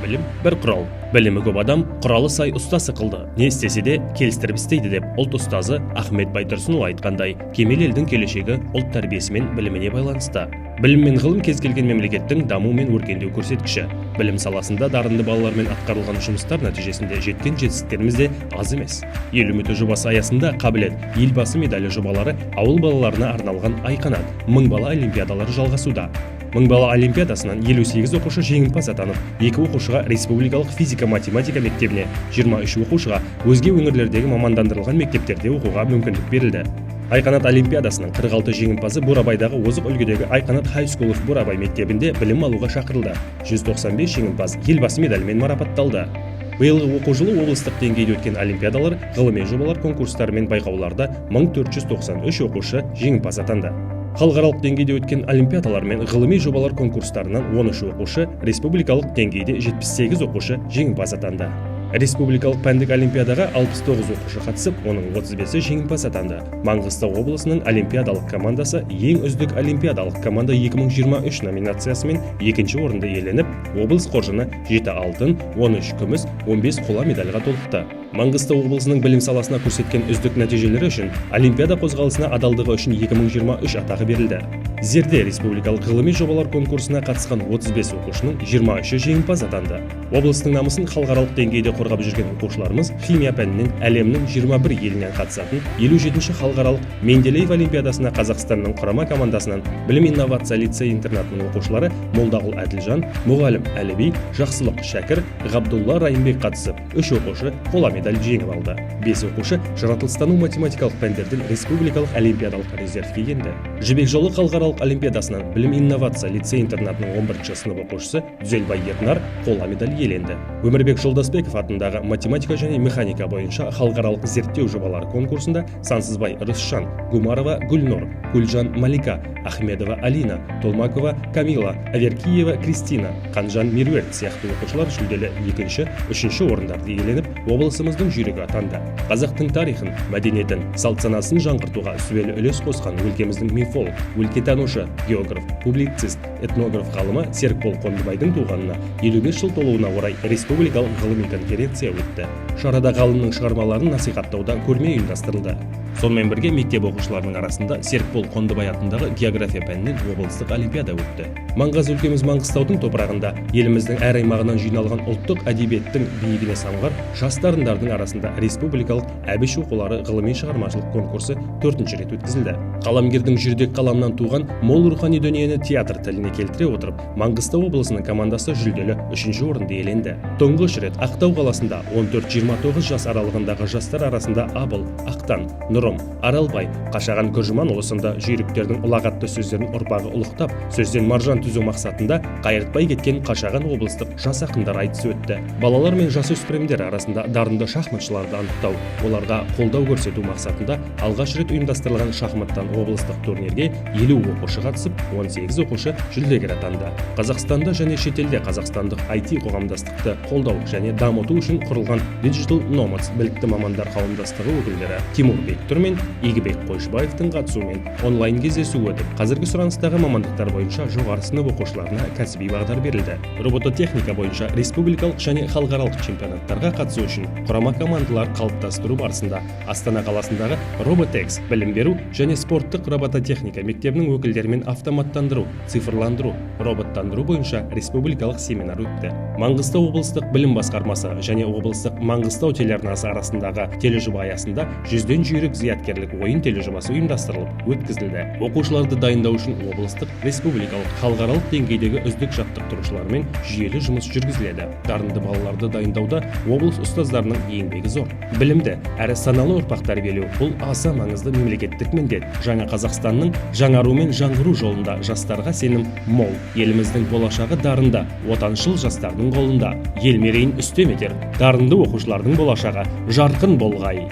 білім бір құрал. Білімі көп адам құралы сай ұстасы қылды. Не істесе де келістіріп істейді деп ұлт ұстазы Ахмет Байтұрсынұлы айтқандай, кемел елдің келешегі ұлт тәрбиесі мен біліміне байланысты. Білім мен ғылым кез келген мемлекеттің даму мен өркендеу көрсеткіші. Білім саласында дарынды балалармен атқарылған жұмыстар нәтижесінде жеткен жетістіктеріміз де аз емес. Ел үміті жобасы аясында қабілет, елбасы медалі жобалары ауыл балаларына арналған айқанат, 1000 бала олимпиадалары жалғасуда. 1000 бала олимпиадасынан 58 оқушы жеңімпаз атанып, 2 оқушыға республикалық физика-математика мектебіне, 23 оқушыға өзге өңірлердегі мамандандырылған мектептерде оқуға мүмкіндік берілді. Айқанат олимпиадасының 46 жеңімпазы Бурабайдағы озық үлгідегі Айқанат High School of Бурабай мектебінде білім алуға шақырылды. 195 жеңімпаз елбасы медалімен марапатталды. Биылғы оқу жылы облыстық деңгейде өткен олимпиадалар, ғылыми жобалар конкурстары мен байқауларда 1493 оқушы жеңімпаз атанды. Халықаралық деңгейде өткен олимпиадалар мен ғылыми жобалар конкурстарынан 13 оқушы, республикалық деңгейде 78 оқушы жеңімпаз атанды. Республикалық пәндік олимпиадаға 69 оқушы қатысып, оның 35-і жеңімпаз атанды. Маңғыстау облысының олимпиадалық командасы ең үздік олимпиадалық команда 2023 номинациясымен екінші орынды иеленіп, облыс қоржыны 7 алтын, 13 күміс, 15 қола медальға толықты. Маңғыстау облысының білім саласына көрсеткен үздік нәтижелері үшін олимпиада қозғалысына адалдығы үшін 2023 атағы берілді. Зерде республикалық ғылыми жобалар конкурсына қатысқан 35 оқушының 23-і жеңімпаз атанды. Облыстың намысын халықаралық деңгейде қорғап жүрген оқушыларымыз химия пәнінен әлемнің 21 елінен қатысатын 57-ші халықаралық Менделеев олимпиадасына Қазақстанның құрама командасынан білім инновация лицей интернатының оқушылары Молдағұл Әділжан, Мұғалім Әліби, Жақсылық Шәкір, Ғабдулла Райымбек қатысып, 3 оқушы қола медаль жеңіп алды. 5 оқушы жаратылыстану математикалық пәндерден республикалық олимпиадалық резервке енді. Жібек жолы халықаралық олимпиадасынан білім инновация лицей интернатының 11-ші сынып оқушысы Дүзелбай Ернар қола медаль иеленді. Өмірбек Жолдасбеков атындағы математика және механика бойынша халықаралық зерттеу жобалары конкурсында Сансызбай Рысшан, Гумарова Гүлнұр, Гүлжан Малика, Ахмедова Алина, Толмакова Камила, Аверкиева Кристина, Қанжан Меруерт сияқты оқушылар жүлделі 2-ші, 3-ші орындарды иеленіп, облысымыздың жүйрігі атанды. Қазақтың тарихын, мәдениетін, салт-санасын жаңғыртуға сүбелі үлес қосқан өлкеміздің мифолог, өлкетанушы, географ, публицист, этнограф ғалымы Серікбол Қондыбайдың туғанына 55 жыл толуына орай республикалық ғылыми конференция өтті. Шарада ғалымның шығармаларын насихаттауда көрме ұйымдастырылды. Сонымен бірге мектеп оқушыларының арасында Серікбол Қондыбай атындағы география пәнінен облыстық олимпиада өтті. Маңғаз өлкеміз Маңғыстаудың топырағында еліміздің әр аймағынан жиналған ұлттық әдебиеттің биігіне самғар жас дарындардың арасында республикалық әбіш оқулары ғылыми шығармашылық конкурсы 4-ші рет өткізілді. Қаламгердің жүрдек қаламынан туған мол рухани дүниені театр тіліне келтіре отырып, Маңғыстау облысының командасы жүлделі 3-ші орынды иеленді. Тұңғыш рет Ақтау қаласында 14-29 жас аралығындағы жастар арасында Абыл, Ақтан, Нұрым, Аралбай, Қашаған Күржіман ұлысында жүйріктердің ұлағатты сөздерін ұрпағы ұлықтап, сөзден маржан түзу мақсатында қайыртпай кеткен Қашаған облыстық жас ақындар айтысы өтті. Балалар мен жасөспірімдер арасында дарынды шахматшыларды анықтау, оларға қолдау көрсету мақсатында алғаш рет ұйымдастырылған шахматтан облыстық турнирге 50 оқушы қатысып, 18 оқушы жүлдегер атанды. Қазақстанда және шетелде қазақстандық IT қоғамдастықты қолдау және дамыту үшін құрылған Digital Nomads білікті мамандар қауымдастығы өкілдері Тимур Бектұр мен Игібек Қойшыбаевтың қатысуымен онлайн кездесу өтіп, қазіргі сұраныстағы мамандықтар бойынша жоғары сынып оқушыларына кәсіби бағдар берілді. Робототехника бойынша республикалық және халықаралық чемпионаттарға қатысу үшін құрама командалар қалыптастыру барысында Астана қаласындағы Robotex білім беру және спорттық робототехника мектебінің өкілдерімен автоматтандыру, цифрландыру, роботтандыру бойынша республикалық семинар өтті. Маңғыстау облыстық білім басқармасы және облыстық Маңғыстау телеарнасы арасындағы тележоба аясында 100-ден жүйрік зияткерлік ойын тележобасы ұйымдастырылып өткізілді. Оқушыларды дайындау үшін облыстық, республикалық, халықаралық деңгейдегі үздік жаттықтырушылармен жүйелі жұмыс жүргізіледі. Дарынды балаларды дайындауда облыс ұстаздарының еңбегі зор. Білімді әрі саналы ұрпақ тәрбиелеу бұл аса маңызды мемлекеттік міндет. Жаңа Қазақстанның жаңару мен жаңғыру жолында жастарға сенім мол. Еліміздің болашағы дарынды, отаншыл жастардың қолында. Ел мерейін үстем етер, дарынды оқушылардың болашағы жарқын болғай.